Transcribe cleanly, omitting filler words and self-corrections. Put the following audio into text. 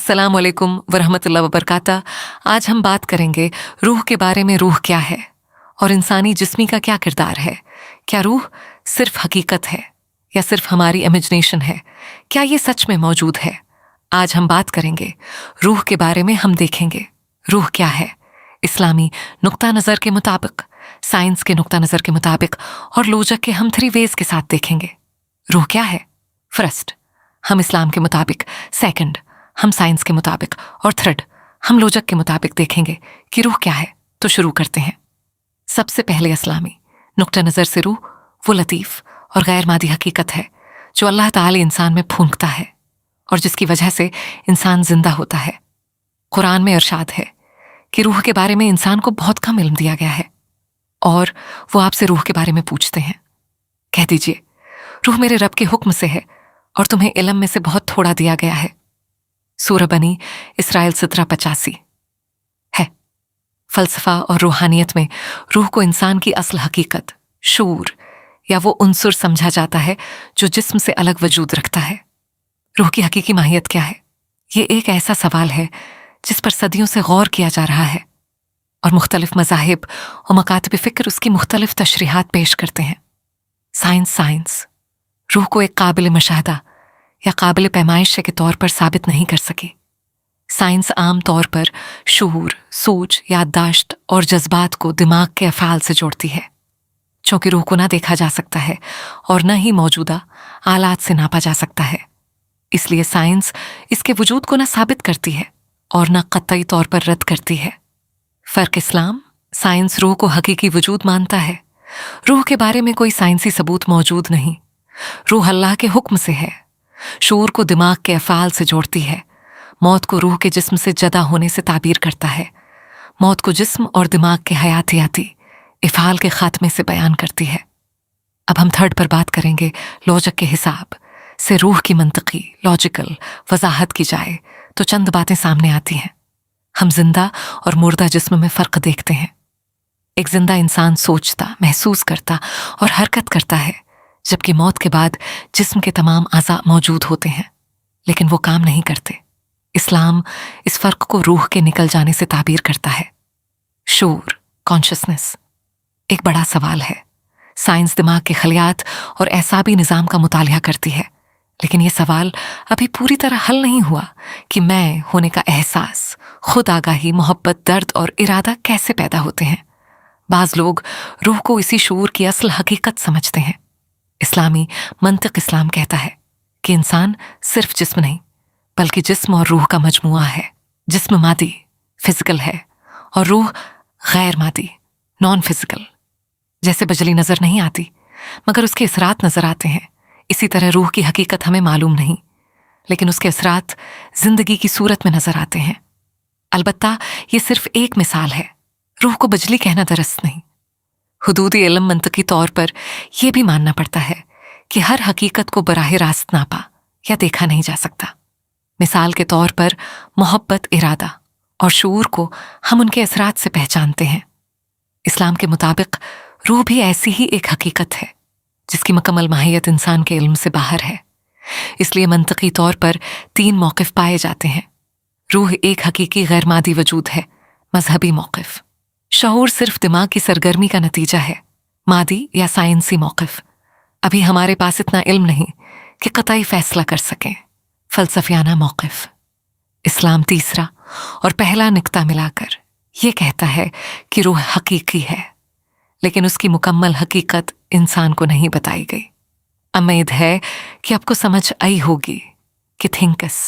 अस्सलाम वालेकुम वरहमतुल्लाह वबरकातुह। आज हम बात करेंगे रूह के बारे में। रूह क्या है और इंसानी जिस्मी का क्या किरदार है? क्या रूह सिर्फ हकीकत है या सिर्फ हमारी इमेजिनेशन है? क्या ये सच में मौजूद है? आज हम बात करेंगे रूह के बारे में। हम देखेंगे रूह क्या है इस्लामी नुक्ता नज़र के मुताबिक, साइंस के नुक्ता नज़र के मुताबिक और लोजक के हम 3 वेज के साथ देखेंगे रूह क्या है। फर्स्ट, हम इस्लाम के मुताबिक। सेकंड, हम साइंस के मुताबिक। और थर्ड, हम लोजक के मुताबिक देखेंगे कि रूह क्या है। तो शुरू करते हैं। सबसे पहले इस्लामी नुक्ता नज़र से रूह वो लतीफ़ और गैर मादी हकीकत है जो अल्लाह ताला इंसान में फूंकता है और जिसकी वजह से इंसान जिंदा होता है। कुरान में इरशाद है कि रूह के बारे में इंसान को बहुत कम इल्म दिया गया है और वो आपसे रूह के बारे में पूछते हैं। कह दीजिए, रूह मेरे रब के हुक्म से है और तुम्हें इल्म में से बहुत थोड़ा दिया गया है। सूरह बनी इसराइल 17:85 है। फलसफा और रूहानियत में रूह को इंसान की असल हकीकत, शूर या वो उनसुर समझा जाता है जो जिस्म से अलग वजूद रखता है। रूह की हकीकी माहियत क्या है? ये एक ऐसा सवाल है जिस पर सदियों से गौर किया जा रहा है और मुख्तलिफ मज़ाहिब और मकातब फ़िक्र उसकी मुख्तलिफ तशरीहात पेश करते हैं। साइंस रूह को एक काबिल मशाहदा या काबिल पैमाइश के तौर पर साबित नहीं कर सकी। साइंस आम तौर पर शूर, सोच, याददाश्त और जज्बात को दिमाग के अफ़ाल से जोड़ती है। चूँकि रूह को ना देखा जा सकता है और न ही मौजूदा आलात से नापा जा सकता है, इसलिए साइंस इसके वजूद को न साबित करती है और न क़तई तौर पर रद्द करती है। फ़र्क इस्लाम, साइंस रूह को हकीकी वजूद मानता है। रूह के बारे में कोई साइंसी सबूत मौजूद नहीं। रूह अल्लाह के हुक्म से है। शूर को दिमाग के अफ़ाल से जोड़ती है। मौत को रूह के जिस्म से जदा होने से ताबीर करता है। मौत को जिस्म और दिमाग के हयातियाती इफ़ाल के ख़ात्मे से बयान करती है। अब हम थर्ड पर बात करेंगे। लोजक के हिसाब से रूह की मंतकी लॉजिकल वजाहत की जाए तो चंद बातें सामने आती हैं। हम जिंदा और मुर्दा जिस्म में फ़र्क देखते हैं। एक जिंदा इंसान सोचता, महसूस करता और हरकत करता है, जबकि मौत के बाद जिस्म के तमाम अज़ा मौजूद होते हैं लेकिन वो काम नहीं करते। इस्लाम इस फ़र्क को रूह के निकल जाने से ताबीर करता है। शूर, कॉन्शसनेस एक बड़ा सवाल है। साइंस दिमाग के खलियात और एसाबी निज़ाम का मुतालिया करती है, लेकिन ये सवाल अभी पूरी तरह हल नहीं हुआ कि मैं होने का एहसास, खुद आगाही, मोहब्बत, दर्द और इरादा कैसे पैदा होते हैं। बाज़ लोग रूह को इसी शूर की असल हकीकत समझते हैं। इस्लामी मंतिक इस्लाम कहता है कि इंसान सिर्फ जिस्म नहीं बल्कि जिस्म और रूह का मजमुआ है। जिस्म मादी, फिजिकल है और रूह गैर मादी, नॉन फिजिकल। जैसे बिजली नज़र नहीं आती मगर उसके असरात नज़र आते हैं, इसी तरह रूह की हकीकत हमें मालूम नहीं लेकिन उसके असरात जिंदगी की सूरत में नज़र आते हैं। अलबत्ता ये सिर्फ एक मिसाल है। रूह को बिजली कहना दुरुस्त नहीं। हुदूदी इल्म मंतकी तौर पर यह भी मानना पड़ता है कि हर हकीकत को बराह रास्त नापा या देखा नहीं जा सकता। मिसाल के तौर पर मोहब्बत, इरादा और शूर को हम उनके असरात से पहचानते हैं। इस्लाम के मुताबिक रूह भी ऐसी ही एक हकीकत है जिसकी मुकम्मल माहियत इंसान के इल्म से बाहर है। इसलिए मंतकी तौर पर 3 मौक़िफ़ पाए जाते हैं। रूह एक हकीकी गैर मादी वजूद है। मजहबी मौक़िफ़, शऊर सिर्फ दिमाग की सरगर्मी का नतीजा है। मादी या साइंसी मौक़िफ़, अभी हमारे पास इतना इल्म नहीं कि क़तई फ़ैसला कर सकें। फ़लसफ़ियाना मौक़िफ़, इस्लाम तीसरा और पहला निक्ता मिलाकर ये कहता है कि रूह हकीकी है लेकिन उसकी मुकम्मल हकीकत इंसान को नहीं बताई गई। उम्मीद है कि आपको समझ आई होगी कि थिंकस